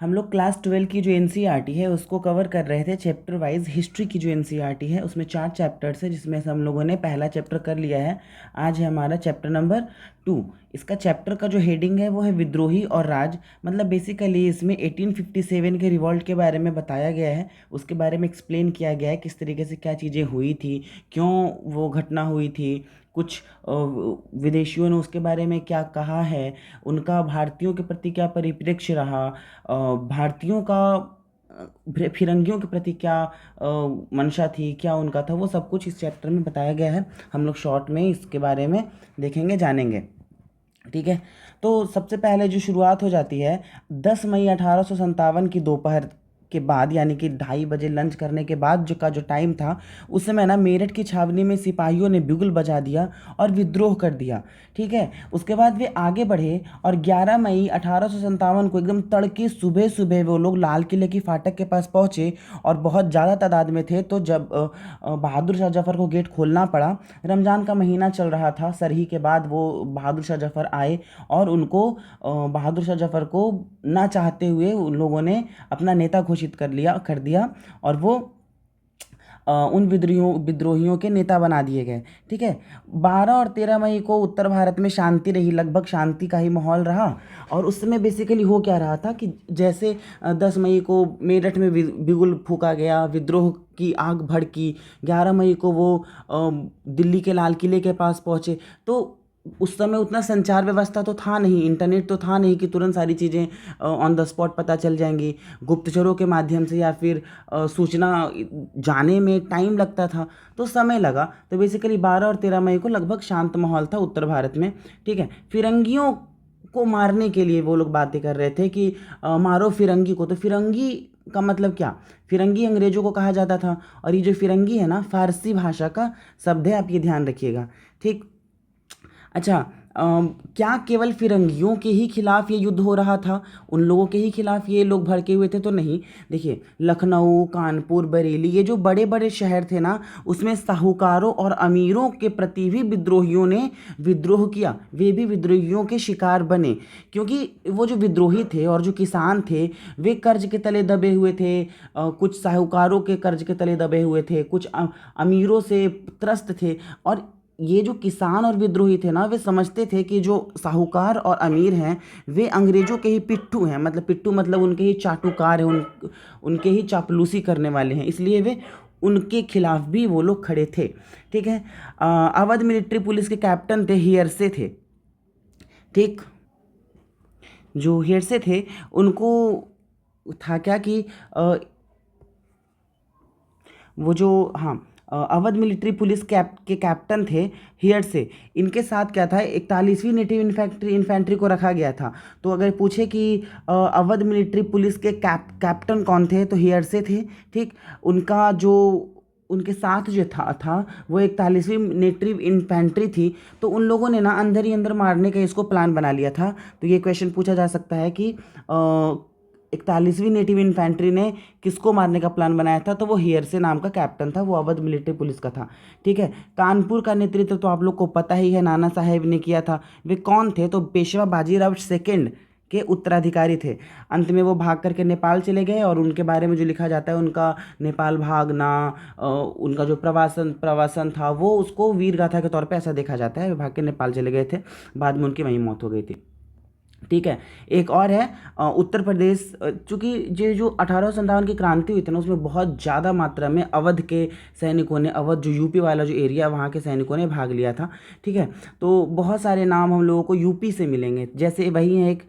हम लोग क्लास 12 की जो एनसीईआरटी है उसको कवर कर रहे थे चैप्टर वाइज। हिस्ट्री की जो एनसीईआरटी है उसमें 4 चैप्टर्स है, जिसमें से हम लोगों ने पहला चैप्टर कर लिया है। आज है हमारा चैप्टर नंबर 2। इसका चैप्टर का जो हेडिंग है वो है विद्रोही और राज। मतलब बेसिकली इसमें 1857 के रिवॉल्ट के बारे में बताया गया है, उसके बारे में एक्सप्लेन किया गया है किस तरीके से क्या चीज़ें हुई थी, क्यों वो घटना हुई थी, कुछ विदेशियों ने उसके बारे में क्या कहा है, उनका भारतीयों के प्रति क्या परिप्रेक्ष्य रहा, भारतीयों का फिरंगियों के प्रति क्या मंशा थी, क्या उनका था, वो सब कुछ इस चैप्टर में बताया गया है। हम लोग शॉर्ट में इसके बारे में देखेंगे, जानेंगे। ठीक है। तो सबसे पहले जो शुरुआत हो जाती है 10 मई 1857 की दोपहर के बाद, यानी कि 2:30 बजे लंच करने के बाद जो टाइम था, उस समय ना मेरठ की छावनी में सिपाहियों ने बिगुल बजा दिया और विद्रोह कर दिया। ठीक है। उसके बाद वे आगे बढ़े और 11 मई 1857 को एकदम तड़के सुबह सुबह वो लोग लाल किले की फाटक के पास पहुंचे और बहुत ज़्यादा तादाद में थे। तो जब बहादुर शाह जफर को गेट खोलना पड़ा, रमज़ान का महीना चल रहा था, सरही के बाद वो बहादुर शाह जफर आए और उनको बहादुर शाह जफर को ना चाहते हुए उन लोगों ने अपना नेता घोषित कर दिया और वो उन विद्रोहियों के नेता बना दिए गए। ठीक है। 12 और 13 मई को उत्तर भारत में शांति रही, लगभग शांति का ही माहौल रहा। और उस समय बेसिकली हो क्या रहा था कि जैसे 10 मई को मेरठ में बिगुल फूंका गया, विद्रोह की आग भड़की, 11 मई को वो दिल्ली के लाल किले के पास पहुंचे। तो उस समय उतना संचार व्यवस्था तो था नहीं, इंटरनेट तो था नहीं कि तुरंत सारी चीज़ें ऑन द स्पॉट पता चल जाएंगी। गुप्तचरों के माध्यम से या फिर सूचना जाने में टाइम लगता था, तो समय लगा। तो बेसिकली 12 और 13 मई को लगभग शांत माहौल था उत्तर भारत में। ठीक है। फिरंगियों को मारने के लिए वो लोग बातें कर रहे थे कि मारो फिरंगी को। तो फिरंगी का मतलब क्या? फिरंगी अंग्रेजों को कहा जाता था, और ये जो फिरंगी है ना, फारसी भाषा का शब्द है, आप ये ध्यान रखिएगा। ठीक। अच्छा, क्या केवल फिरंगियों के ही खिलाफ ये युद्ध हो रहा था, उन लोगों के ही खिलाफ ये लोग भड़के हुए थे? तो नहीं। देखिए, लखनऊ, कानपुर, बरेली, ये जो बड़े बड़े शहर थे ना, उसमें साहूकारों और अमीरों के प्रति भी विद्रोहियों ने विद्रोह किया, वे भी विद्रोहियों के शिकार बने। क्योंकि वो जो विद्रोही थे और जो किसान थे, वे कर्ज के तले दबे हुए थे, कुछ साहूकारों के कर्ज के तले दबे हुए थे, कुछ अमीरों से त्रस्त थे। और ये जो किसान और विद्रोही थे ना, वे समझते थे कि जो साहूकार और अमीर हैं, वे अंग्रेजों के ही पिट्ठू हैं। मतलब पिट्ठू मतलब उनके ही चाटुकार हैं, उनके ही चापलूसी करने वाले हैं, इसलिए वे उनके खिलाफ भी वो लोग खड़े थे। ठीक है। अवध मिलिट्री पुलिस के कैप्टन थे, हियरसे थे। ठीक। जो हियरसे थे, उनको था क्या कि वो जो, हाँ, अवध मिलिट्री पुलिस के कैप्टन थे हियर से। इनके साथ क्या था, 41वीं नेटिव इन्फेंट्री को रखा गया था। तो अगर पूछे कि अवध मिलिट्री पुलिस के कैप्टन कौन थे, तो हियर से थे। ठीक। उनका जो उनके साथ जो था वो 41वीं नेटिव इन्फेंट्री थी। तो उन लोगों ने ना अंदर ही अंदर मारने का इसको प्लान बना लिया था। तो ये क्वेश्चन पूछा जा सकता है कि 41वीं नेटिव इन्फेंट्री ने किसको मारने का प्लान बनाया था? तो वो हियरसे नाम का कैप्टन था, वो अवध मिलिट्री पुलिस का था। ठीक है। कानपुर का नेतृत्व तो आप लोग को पता ही है, नाना साहेब ने किया था। वे कौन थे? तो पेशवा बाजीराव सेकंड के उत्तराधिकारी थे। अंत में वो भाग करके नेपाल चले गए, और उनके बारे में जो लिखा जाता है, उनका नेपाल भागना, उनका जो प्रवासन प्रवासन था, वो उसको वीर गाथा के तौर पे ऐसा देखा जाता है। वे भाग के नेपाल चले गए थे, बाद में उनकी वहीं मौत हो गई थी। ठीक है। एक और है उत्तर प्रदेश। चूंकि ये जो 1857 की क्रांति हुई थी ना, उसमें बहुत ज़्यादा मात्रा में अवध के सैनिकों ने, अवध जो यूपी वाला जो एरिया, वहाँ के सैनिकों ने भाग लिया था। ठीक है। तो बहुत सारे नाम हम लोगों को यूपी से मिलेंगे। जैसे वही है एक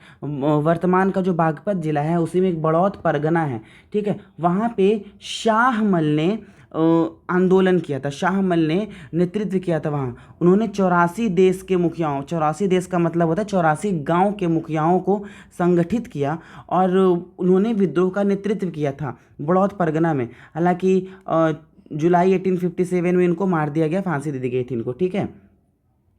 वर्तमान का जो बागपत जिला है, उसी में एक बड़ौत परगना है। ठीक है। वहाँ पे शाहमल ने आंदोलन किया था, शाहमल ने नेतृत्व किया था वहाँ। उन्होंने 84 देश के मुखियाओं, 84 देश का मतलब होता है 84 गांव के मुखियाओं को संगठित किया, और उन्होंने विद्रोह का नेतृत्व किया था बड़ौत परगना में। हालांकि जुलाई 1857 में इनको मार दिया गया, फांसी दे दी गई थी इनको। ठीक है।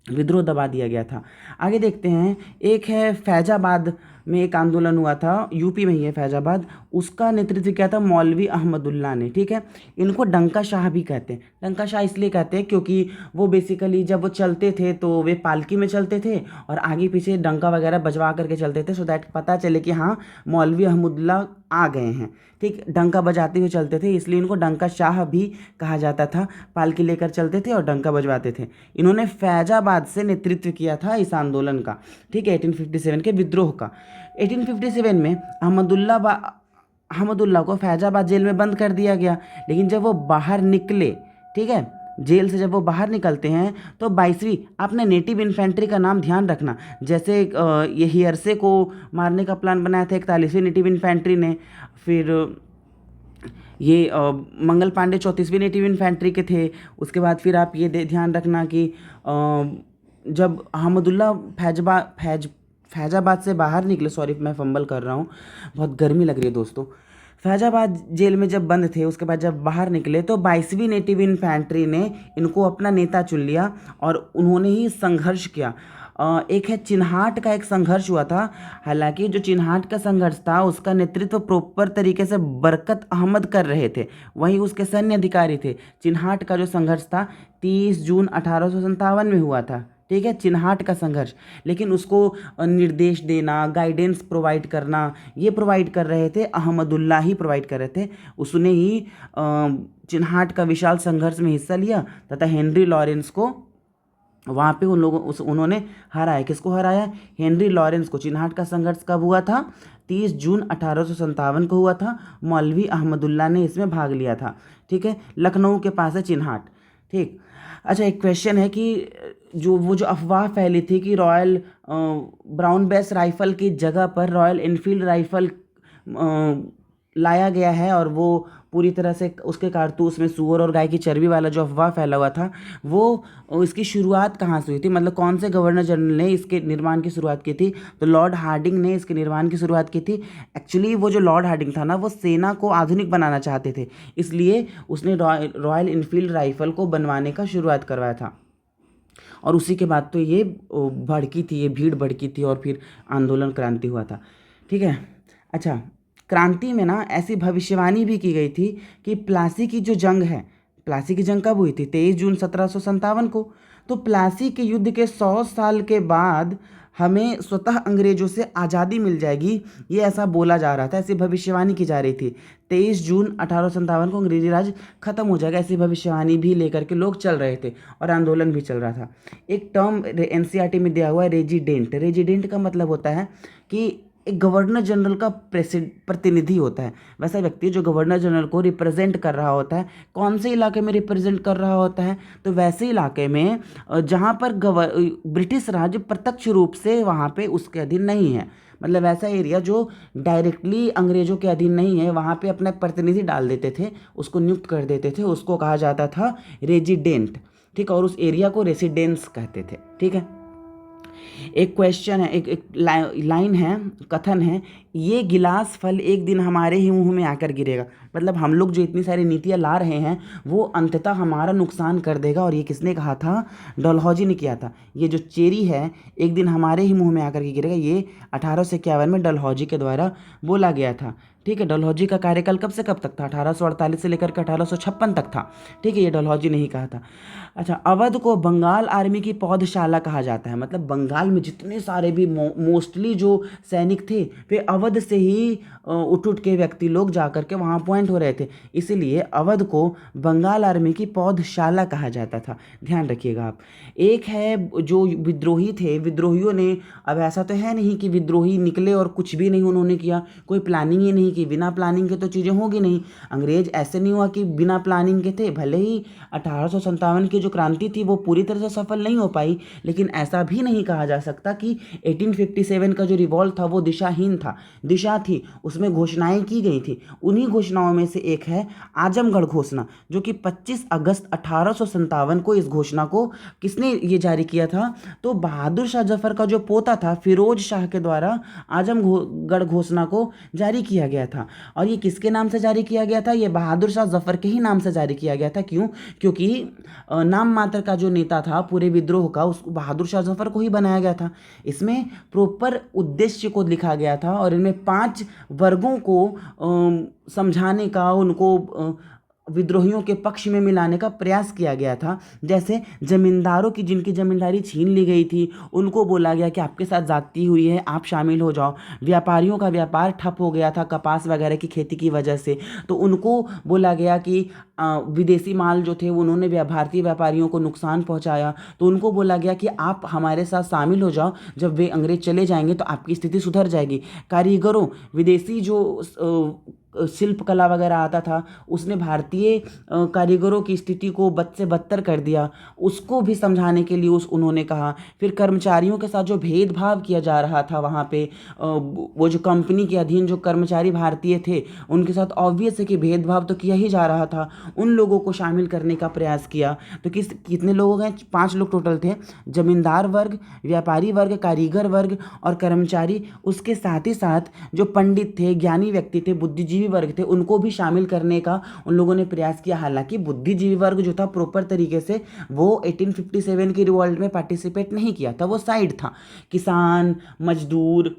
विद्रोह दबा दिया गया था। आगे देखते हैं। एक है फैजाबाद में एक आंदोलन हुआ था, यूपी में ही है फैजाबाद, उसका नेतृत्व किया था मौलवी अहमदुल्ला ने। ठीक है, इनको डंका शाह भी कहते हैं। डंका शाह इसलिए कहते हैं क्योंकि वो बेसिकली जब वो चलते थे तो वे पालकी में चलते थे और आगे पीछे डंका वगैरह बजवा करके चलते थे, सो दैट पता चले कि हाँ मौलवी अहमदुल्ला आ गए हैं। ठीक, डंका बजाते हुए चलते थे, इसलिए इनको डंका शाह भी कहा जाता था। पालकी लेकर चलते थे और डंका बजवाते थे। इन्होंने फैजाबाद से नेतृत्व किया था इस आंदोलन का। ठीक है, 1857 के विद्रोह का। 1857 में अहमदुल्ला को फैजाबाद जेल में बंद कर दिया गया। लेकिन जब वो बाहर निकले, ठीक है, जेल से जब वो बाहर निकलते हैं तो 22वीं, आपने नेटिव इन्फेंट्री का नाम ध्यान रखना, जैसे ये हियरसे को मारने का प्लान बनाया था 41वीं नेटिव इन्फेंट्री ने, फिर ये मंगल पांडे 34वीं नेटिव इन्फेंट्री के थे। उसके बाद फिर आप ये ध्यान रखना कि जब अहमदुल्ला फैजाबाद से बाहर निकले, सॉरी मैं फंबल कर रहा हूँ, बहुत गर्मी लग रही है दोस्तों। फैजाबाद जेल में जब बंद थे, उसके बाद जब बाहर निकले तो 22वीं नेटिव इन्फेंट्री ने इनको अपना नेता चुन लिया और उन्होंने ही संघर्ष किया। एक है चिन्हाट का एक संघर्ष हुआ था। हालांकि जो चिन्हाट का संघर्ष था उसका नेतृत्व प्रॉपर तरीके से बरकत अहमद कर रहे थे, वहीं उसके सैन्य अधिकारी थे। चिन्हाट का जो संघर्ष था 30 जून 1857 में हुआ था। ठीक है, चिन्हाट का संघर्ष। लेकिन उसको निर्देश देना, गाइडेंस प्रोवाइड करना, ये प्रोवाइड कर रहे थे अहमदुल्ला ही प्रोवाइड कर रहे थे। उसने ही चिन्हाट का विशाल संघर्ष में हिस्सा लिया तथा हेनरी लॉरेंस को वहाँ पे उन्होंने हराया। किसको हराया? हेनरी लॉरेंस को। चिन्हाट का संघर्ष कब हुआ था? 30 जून 1857 को हुआ था। मौलवी अहमदुल्ला ने इसमें भाग लिया था। ठीक है, लखनऊ के पास है चिन्हाट। ठीक, अच्छा एक क्वेश्चन है कि जो अफवाह फैली थी कि रॉयल ब्राउन बेस राइफल की जगह पर रॉयल एनफील्ड राइफल लाया गया है और वो पूरी तरह से उसके कारतूस में सूअर और गाय की चर्बी वाला जो अफवाह फैला हुआ था, वो इसकी शुरुआत कहाँ से हुई थी? मतलब कौन से गवर्नर जनरल ने इसके निर्माण की शुरुआत की थी? तो लॉर्ड हार्डिंग ने इसके निर्माण की शुरुआत की थी। एक्चुअली वो जो लॉर्ड हार्डिंग था ना, वो सेना को आधुनिक बनाना चाहते थे, इसलिए उसने रॉयल एनफील्ड राइफल को बनवाने का शुरुआत करवाया था। और उसी के बाद तो ये भड़की थी, ये भीड़ भड़की थी और फिर आंदोलन क्रांति हुआ था। ठीक है, अच्छा क्रांति में ना ऐसी भविष्यवाणी भी की गई थी कि प्लासी की जो जंग है, प्लासी की जंग कब हुई थी? 23 जून 1757 को। तो प्लासी के युद्ध के 100 साल के बाद हमें स्वतः अंग्रेजों से आज़ादी मिल जाएगी, ये ऐसा बोला जा रहा था, ऐसी भविष्यवाणी की जा रही थी। 23 जून 1857 को अंग्रेजी राज खत्म हो जाएगा, ऐसी भविष्यवाणी भी लेकर के लोग चल रहे थे और आंदोलन भी चल रहा था। एक टर्म एनसीईआरटी में दिया हुआ है रेजिडेंट। रेजिडेंट का मतलब होता है कि एक गवर्नर जनरल का प्रतिनिधि होता है, वैसा व्यक्ति जो गवर्नर जनरल को रिप्रेजेंट कर रहा होता है। कौन से इलाके में रिप्रेजेंट कर रहा होता है? तो वैसे इलाके में जहाँ पर ब्रिटिश राज प्रत्यक्ष रूप से वहाँ पे उसके अधीन नहीं है, मतलब ऐसा एरिया जो डायरेक्टली अंग्रेजों के अधीन नहीं है, वहाँ पे अपना प्रतिनिधि डाल देते थे, उसको नियुक्त कर देते थे, उसको कहा जाता था रेजिडेंट। ठीक, और उस एरिया को रेसिडेंस कहते थे। ठीक है, एक क्वेश्चन है, एक लाइन है, कथन है, ये गिलास फल एक दिन हमारे ही मुंह में आकर गिरेगा। मतलब हम लोग जो इतनी सारी नीतियाँ ला रहे हैं वो अंततः हमारा नुकसान कर देगा। और ये किसने कहा था? डलहौजी ने किया था। ये जो चेरी है एक दिन हमारे ही मुंह में आकर के गिरेगा, ये 1851 में डलहौजी के द्वारा बोला गया था। ठीक है, डलहौजी का कार्यकाल कब से कब तक था? 1848 से लेकर के 1856 तक था। ठीक है, ये डलहौजी ने ही कहा था। अच्छा, अवध को बंगाल आर्मी की पौधशाला कहा जाता है। मतलब बंगाल में जितने सारे भी मोस्टली जो सैनिक थे वे अवध से ही उठ के व्यक्ति लोग जा कर के वहाँ अपॉइंट हो रहे थे, इसीलिए अवध को बंगाल आर्मी की पौधशाला कहा जाता था। ध्यान रखिएगा आप। एक है जो विद्रोही थे, विद्रोहियों ने, अब ऐसा तो है नहीं कि विद्रोही निकले और कुछ भी नहीं उन्होंने किया, कोई प्लानिंग ही नहीं की। बिना प्लानिंग के तो चीज़ें होगी नहीं। अंग्रेज ऐसे नहीं हुआ कि बिना प्लानिंग के थे। भले ही 1857 की जो क्रांति थी वो पूरी तरह से सफल नहीं हो पाई, लेकिन ऐसा भी नहीं कहा जा सकता कि 1857 का जो रिवॉल्ट था वो दिशाहीन था। दिशा थी, उसमें घोषणाएं की गई थी। उन्हीं घोषणाओं में से एक है आजमगढ़ घोषणा, जो कि 25 अगस्त 1857 को इस घोषणा को किसने ये जारी किया था? तो बहादुर शाह जफर का जो पोता था फिरोज शाह के द्वारा आजमगढ़ घोषणा को जारी किया गया था। और ये किसके नाम से जारी किया गया था? ये बहादुर शाह जफर के ही नाम से जारी किया गया था। क्यों? क्योंकि नाम मात्र का जो नेता था पूरे विद्रोह का, उसको बहादुर शाह जफर को ही बनाया बनाया गया था। इसमें प्रॉपर उद्देश्य को लिखा गया था और इनमें 5 वर्गों को समझाने का, उनको विद्रोहियों के पक्ष में मिलाने का प्रयास किया गया था। जैसे जमींदारों की, जिनकी जमींदारी छीन ली गई थी, उनको बोला गया कि आपके साथ जाती हुई है, आप शामिल हो जाओ। व्यापारियों का व्यापार ठप हो गया था कपास वगैरह की खेती की वजह से, तो उनको बोला गया कि विदेशी माल जो थे उन्होंने भारतीय व्यापारियों को नुकसान पहुंचाया, तो उनको बोला गया कि आप हमारे साथ शामिल हो जाओ, जब वे अंग्रेज चले जाएंगे तो आपकी स्थिति सुधर जाएगी। कारीगरों, विदेशी जो शिल्प कला वगैरह आता था, उसने भारतीय कारीगरों की स्थिति को बद से बदतर कर दिया, उसको भी समझाने के लिए उन्होंने कहा। फिर कर्मचारियों के साथ जो भेदभाव किया जा रहा था वहाँ पे, वो जो कंपनी के अधीन जो कर्मचारी भारतीय थे उनके साथ ऑब्वियस है कि भेदभाव तो किया ही जा रहा था, उन लोगों को शामिल करने का प्रयास किया। तो कितने लोग हैं? 5 लोग टोटल थे, जमींदार वर्ग, व्यापारी वर्ग, कारीगर वर्ग और कर्मचारी। उसके साथ ही साथ जो पंडित थे, ज्ञानी व्यक्ति थे, बुद्धिजीवी वर्ग थे, उनको भी शामिल करने का उन लोगों ने प्रयास किया। हालांकि बुद्धिजीवी वर्ग जो था प्रॉपर तरीके से वो 1857 की रिवॉल्ट में पार्टिसिपेट नहीं किया था, वो साइड था। किसान, मजदूर,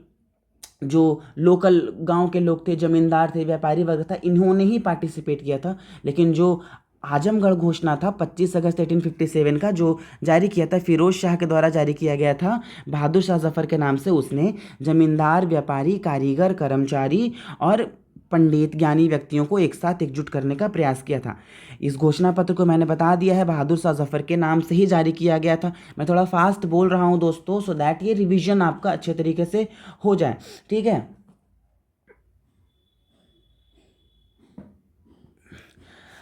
जो लोकल गांव के लोग थे, जमींदार थे, व्यापारी वर्ग था, इन्होंने ही पार्टिसिपेट किया था। लेकिन जो आजमगढ़ घोषणा था 25 अगस्त 1857 का, जो जारी किया था फिरोज शाह के द्वारा जारी किया गया था बहादुर शाह जफर के नाम से, उसने जमींदार, व्यापारी, कारीगर, कर्मचारी और पंडित, ज्ञानी व्यक्तियों को एक साथ एकजुट करने का प्रयास किया था। इस घोषणा पत्र को मैंने बता दिया है, बहादुर शाह जफर के नाम से ही जारी किया गया था। मैं थोड़ा फास्ट बोल रहा हूँ दोस्तों, सो दैट ये रिवीजन आपका अच्छे तरीके से हो जाए, ठीक है।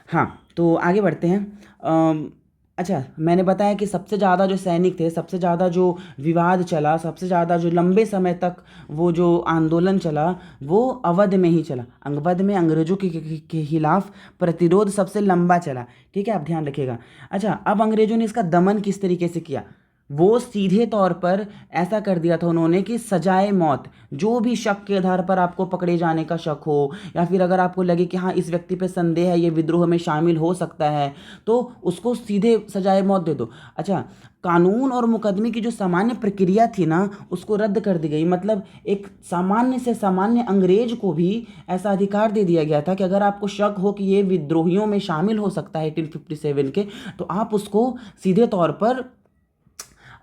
हाँ, तो आगे बढ़ते हैं। अच्छा, मैंने बताया कि सबसे ज़्यादा जो सैनिक थे, सबसे ज़्यादा जो विवाद चला, सबसे ज़्यादा जो लंबे समय तक वो जो आंदोलन चला, वो अवध में ही चला। अवध में अंग्रेजों के खिलाफ प्रतिरोध सबसे लंबा चला, ठीक है, आप ध्यान रखिएगा। अच्छा, अब अंग्रेजों ने इसका दमन किस तरीके से किया? वो सीधे तौर पर ऐसा कर दिया था उन्होंने कि सजाए मौत, जो भी शक के आधार पर आपको पकड़े जाने का शक हो, या फिर अगर आपको लगे कि हाँ इस व्यक्ति पे संदेह है, ये विद्रोह में शामिल हो सकता है, तो उसको सीधे सजाए मौत दे दो। अच्छा, कानून और मुकदमे की जो सामान्य प्रक्रिया थी ना, उसको रद्द कर दी गई। मतलब एक सामान्य से सामान्य अंग्रेज को भी ऐसा अधिकार दे दिया गया था कि अगर आपको शक हो कि ये विद्रोहियों में शामिल हो सकता है 1857 के, तो आप उसको सीधे तौर पर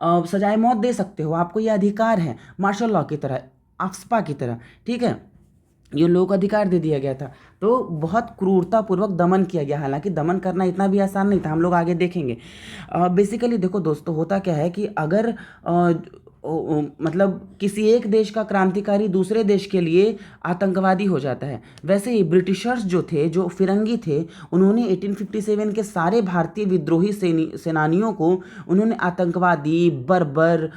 सजाए मौत दे सकते हो, आपको ये अधिकार है, मार्शल लॉ की तरह, आफ्स्पा की तरह, ठीक है। ये लोगों को अधिकार दे दिया गया था। तो बहुत क्रूरतापूर्वक दमन किया गया। हालांकि दमन करना इतना भी आसान नहीं था, हम लोग आगे देखेंगे। बेसिकली देखो दोस्तों, होता क्या है कि अगर मतलब किसी एक देश का क्रांतिकारी दूसरे देश के लिए आतंकवादी हो जाता है, वैसे ही ब्रिटिशर्स जो थे, जो फिरंगी थे, उन्होंने 1857 के सारे भारतीय विद्रोही सेनानियों को उन्होंने आतंकवादी, बर्बर,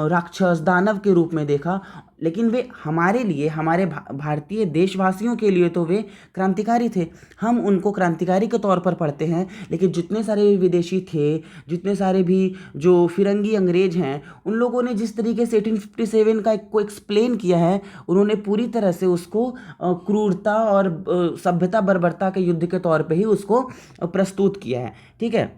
राक्षस, दानव के रूप में देखा। लेकिन वे हमारे लिए, हमारे भारतीय देशवासियों के लिए तो वे क्रांतिकारी थे। हम उनको क्रांतिकारी के तौर पर पढ़ते हैं, लेकिन जितने सारे विदेशी थे, जितने सारे भी जो फिरंगी अंग्रेज हैं, उन लोगों ने जिस तरीके से 1857 का को एक्सप्लेन किया है, उन्होंने पूरी तरह से उसको क्रूरता और सभ्यता बर्बरता के युद्ध के तौर पे ही उसको प्रस्तुत किया है, ठीक है।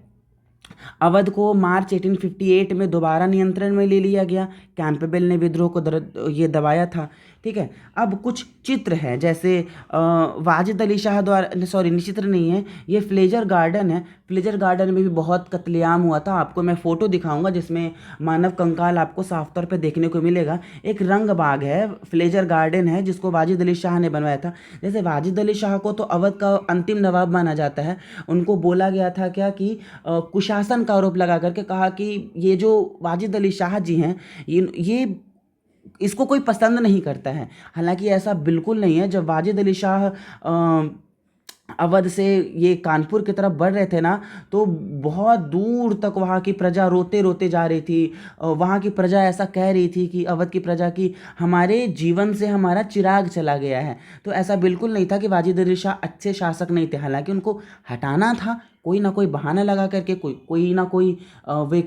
अवध को मार्च 1858 में दोबारा नियंत्रण में ले लिया गया। कैंपबेल ने विद्रोह को ये दबाया था, ठीक है। अब कुछ चित्र है, जैसे वाजिद अली शाह द्वारा, सॉरी चित्र नहीं है, ये फ्लेजर गार्डन है। फ्लेजर गार्डन में भी बहुत कत्लेआम हुआ था। आपको मैं फ़ोटो दिखाऊंगा जिसमें मानव कंकाल आपको साफ तौर पे देखने को मिलेगा। एक रंग बाग है, फ्लेजर गार्डन है, जिसको वाजिद अली शाह ने बनवाया था। जैसे वाजिद अली शाह को तो अवध का अंतिम नवाब माना जाता है। उनको बोला गया था क्या कि कुशासन का आरोप लगा करके कहा कि ये जो वाजिद अली शाह जी हैं, ये इसको कोई पसंद नहीं करता है। हालांकि ऐसा बिल्कुल नहीं है। जब वाजिद अली शाह अवध से ये कानपुर की तरफ बढ़ रहे थे ना, तो बहुत दूर तक वहाँ की प्रजा रोते रोते जा रही थी। वहाँ की प्रजा ऐसा कह रही थी कि अवध की प्रजा की हमारे जीवन से हमारा चिराग चला गया है। तो ऐसा बिल्कुल नहीं था कि वाजिद अली शाह अच्छे शासक नहीं थे। हालांकि उनको हटाना था, कोई ना कोई बहाना लगा करके, कोई ना कोई वे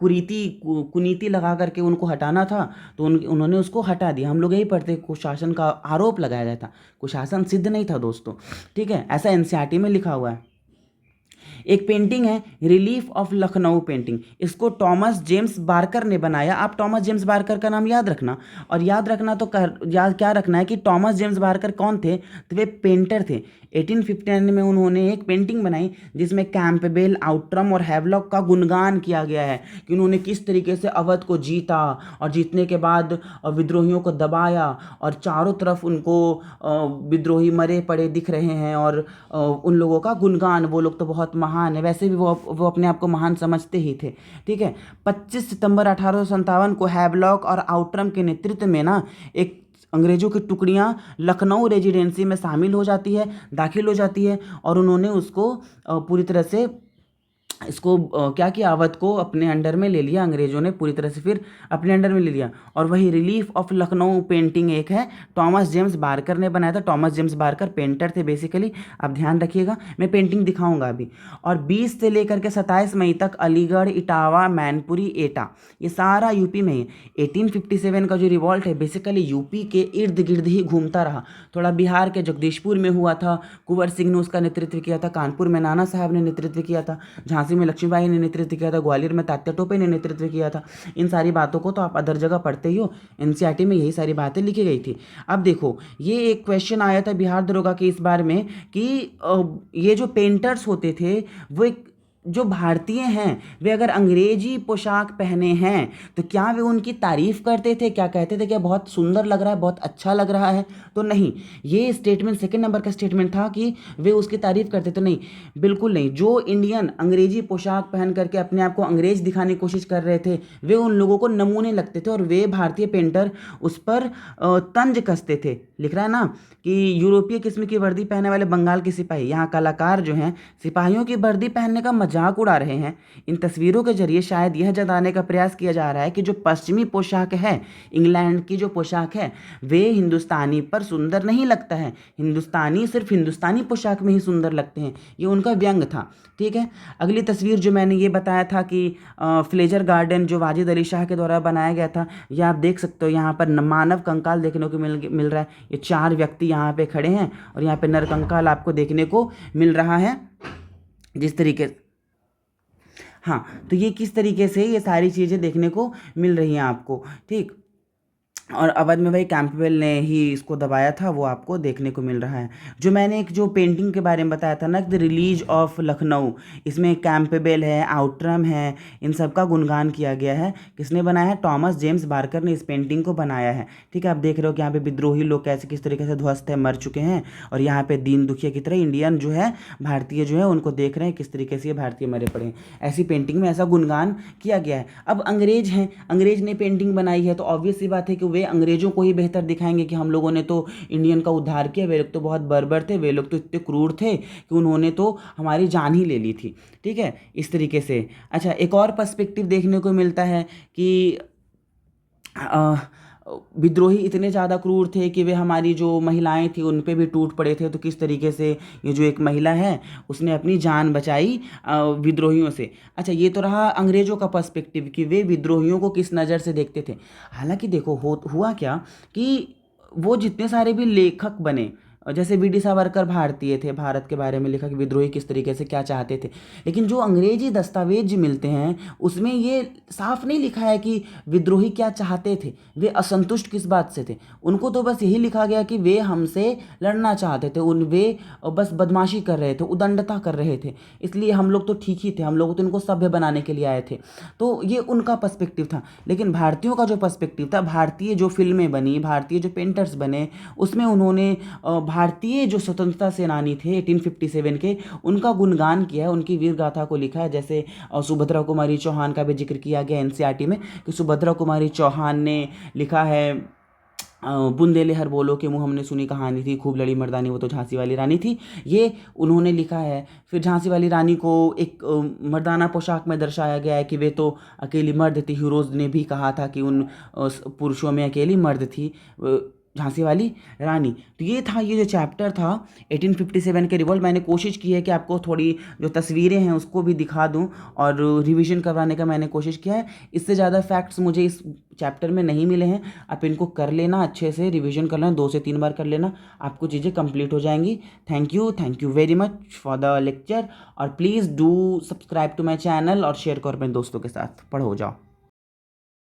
कुनीति लगा करके उनको हटाना था। तो उन्होंने उसको हटा दिया। हम लोग यही पढ़ते, कुशासन का आरोप लगाया जाता, कुशासन सिद्ध नहीं था दोस्तों, ठीक है। ऐसा एनसीईआरटी में लिखा हुआ है। एक पेंटिंग है रिलीफ ऑफ लखनऊ पेंटिंग, इसको टॉमस जेम्स बार्कर ने बनाया। आप टॉमस जेम्स बार्कर का नाम याद रखना, और याद रखना तो याद क्या रखना है कि टॉमस जेम्स बार्कर कौन थे, तो वे पेंटर थे। 1859 में उन्होंने एक पेंटिंग बनाई जिसमें कैंपबेल, आउट्रम और हैवलॉक का गुणगान किया गया है कि उन्होंने किस तरीके से अवध को जीता और जीतने के बाद विद्रोहियों को दबाया, और चारों तरफ उनको विद्रोही मरे पड़े दिख रहे हैं, और उन लोगों का गुणगान, वो लोग तो बहुत महान है, वैसे भी वो अपने आप को महान समझते ही थे। ठीक है, 25 सितंबर 1857 को हैवलॉक और आउट्रम के नेतृत्व में ना एक अंग्रेजों की टुकड़ियां लखनऊ रेजिडेंसी में शामिल हो जाती है, दाखिल हो जाती है, और उन्होंने उसको पूरी तरह से इसको क्या किया, अवध को अपने अंडर में ले लिया, अंग्रेजों ने पूरी तरह से फिर अपने अंडर में ले लिया। और वही रिलीफ ऑफ लखनऊ पेंटिंग एक है, टॉमस जेम्स बार्कर ने बनाया था। टॉमस जेम्स बार्कर पेंटर थे बेसिकली, आप ध्यान रखिएगा, मैं पेंटिंग दिखाऊंगा अभी। और 20 से लेकर के 27 मई तक अलीगढ़, इटावा, मैनपुरी, एटा, ये सारा यूपी में ही। 1857 का जो रिवॉल्ट है बेसिकली यूपी के इर्द गिर्द ही घूमता रहा। थोड़ा बिहार के जगदीशपुर में हुआ था, कुंवर सिंह ने उसका नेतृत्व किया था, कानपुर में नाना साहब ने नेतृत्व किया था, झांसी में लक्ष्मीबाई ने नेतृत्व किया था, ग्वालियर में तात्या टोपे ने नेतृत्व किया था। इन सारी बातों को तो आप अदर जगह पढ़ते ही हो, एनसीईआरटी में यही सारी बातें लिखी गई थी। अब देखो, ये एक क्वेश्चन आया था बिहार दरोगा के इस बार में कि ये जो पेंटर्स होते थे वो एक जो भारतीय हैं वे अगर अंग्रेजी पोशाक पहने हैं तो क्या वे उनकी तारीफ करते थे, क्या कहते थे क्या बहुत सुंदर लग रहा है, बहुत अच्छा लग रहा है? तो नहीं, ये स्टेटमेंट सेकंड नंबर का स्टेटमेंट था कि वे उसकी तारीफ करते थे। नहीं, बिल्कुल नहीं। जो इंडियन अंग्रेजी पोशाक पहन करके अपने आप को अंग्रेज दिखाने की कोशिश कर रहे थे वे उन लोगों को नमूने लगते थे, और वे भारतीय पेंटर उस पर तंज कसते थे। लिख रहा है ना कि यूरोपीय किस्म की वर्दी पहने वाले बंगाल के सिपाही, यहाँ कलाकार जो हैं सिपाहियों की वर्दी पहनने का मजाक उड़ा रहे हैं। इन तस्वीरों के जरिए शायद यह जताने का प्रयास किया जा रहा है कि जो पश्चिमी पोशाक है, इंग्लैंड की जो पोशाक है, वे हिंदुस्तानी पर सुंदर नहीं लगता है, हिंदुस्तानी सिर्फ हिंदुस्तानी पोशाक में ही सुंदर लगते हैं। ये उनका व्यंग था। ठीक है, अगली तस्वीर जो मैंने ये बताया था कि फ्लेजर गार्डन जो वाजिद अली शाह के द्वारा बनाया गया था, यह आप देख सकते हो, यहाँ पर मानव कंकाल देखने को मिल रहा है। ये 4 व्यक्ति यहाँ पे खड़े हैं और यहाँ पे नरकंकाल आपको देखने को मिल रहा है। जिस तरीके, हाँ, तो ये किस तरीके से ये सारी चीज़ें देखने को मिल रही हैं आपको। ठीक, और अवध में भाई कैंपबेल ने ही इसको दबाया था, वो आपको देखने को मिल रहा है। जो मैंने एक जो पेंटिंग के बारे में बताया था ना, द रिलीज ऑफ लखनऊ, इसमें कैंपबेल है, आउट्रम है, इन सब का गुणगान किया गया है। किसने बनाया है? टॉमस जेम्स बार्कर ने इस पेंटिंग को बनाया है। ठीक है, आप देख रहे हो कि यहाँ पे विद्रोही लोग कैसे किस तरीके से ध्वस्त है, मर चुके हैं, और यहाँ पे दीन दुखिया की तरह इंडियन जो है, भारतीय जो है, उनको देख रहे हैं किस तरीके से ये भारतीय मरे पड़े हैं। ऐसी पेंटिंग में ऐसा गुणगान किया गया है। अब अंग्रेज हैं, अंग्रेज ने पेंटिंग बनाई है तो ऑब्वियस सी बात है कि वे अंग्रेजों को ही बेहतर दिखाएंगे कि हम लोगों ने तो इंडियन का उद्धार किया, वे लोग तो बहुत बर्बर थे, वे लोग तो इतने क्रूर थे कि उन्होंने तो हमारी जान ही ले ली थी। ठीक है, इस तरीके से। अच्छा, एक और पर्सपेक्टिव देखने को मिलता है कि विद्रोही इतने ज़्यादा क्रूर थे कि वे हमारी जो महिलाएं थी उन पे भी टूट पड़े थे। तो किस तरीके से ये जो एक महिला है उसने अपनी जान बचाई विद्रोहियों से। अच्छा, ये तो रहा अंग्रेज़ों का पर्सपेक्टिव कि वे विद्रोहियों को किस नज़र से देखते थे। हालांकि देखो हुआ क्या कि वो जितने सारे भी लेखक बने, जैसे वी.डी. सावरकर भारतीय थे, भारत के बारे में लिखा कि विद्रोही किस तरीके से क्या चाहते थे, लेकिन जो अंग्रेजी दस्तावेज मिलते हैं उसमें ये साफ नहीं लिखा है कि विद्रोही क्या चाहते थे, वे असंतुष्ट किस बात से थे। उनको तो बस यही लिखा गया कि वे हमसे लड़ना चाहते थे, वे बस बदमाशी कर रहे थे, उदंडता कर रहे थे, इसलिए हम लोग तो ठीक ही थे, हम लोग तो इनको सभ्य बनाने के लिए आए थे। तो ये उनका पर्सपेक्टिव था। लेकिन भारतीयों का जो पर्सपेक्टिव था, भारतीय जो फिल्में बनी, भारतीय जो पेंटर्स बने, उसमें उन्होंने भारतीय जो स्वतंत्रता सेनानी थे 1857 के, उनका गुणगान किया है, उनकी वीर गाथा को लिखा है। जैसे सुभद्रा कुमारी चौहान का भी जिक्र किया गया एनसीईआरटी में कि सुभद्रा कुमारी चौहान ने लिखा है बुंदेले हर बोलो के मुँह हमने सुनी कहानी थी, खूब लड़ी मर्दानी वो तो झांसी वाली रानी थी, ये उन्होंने लिखा है। फिर झांसी वाली रानी को एक मर्दाना पोशाक में दर्शाया गया है कि वे तो अकेली मर्द थी। हीरोज ने भी कहा था कि उन पुरुषों में अकेली मर्द थी, झांसी वाली रानी। तो ये था, ये जो चैप्टर था 1857 के रिवोल्ट। मैंने कोशिश की है कि आपको थोड़ी जो तस्वीरें हैं उसको भी दिखा दूं और रिवीजन करवाने का मैंने कोशिश किया है। इससे ज़्यादा फैक्ट्स मुझे इस चैप्टर में नहीं मिले हैं। आप इनको कर लेना, अच्छे से रिवीजन कर लेना, 2 से 3 बार कर लेना, आपको चीज़ें कंप्लीट हो जाएंगी। Thank you very much for the lecture. और please do subscribe to my channel और शेयर करो अपने दोस्तों के साथ। पढ़ो जाओ।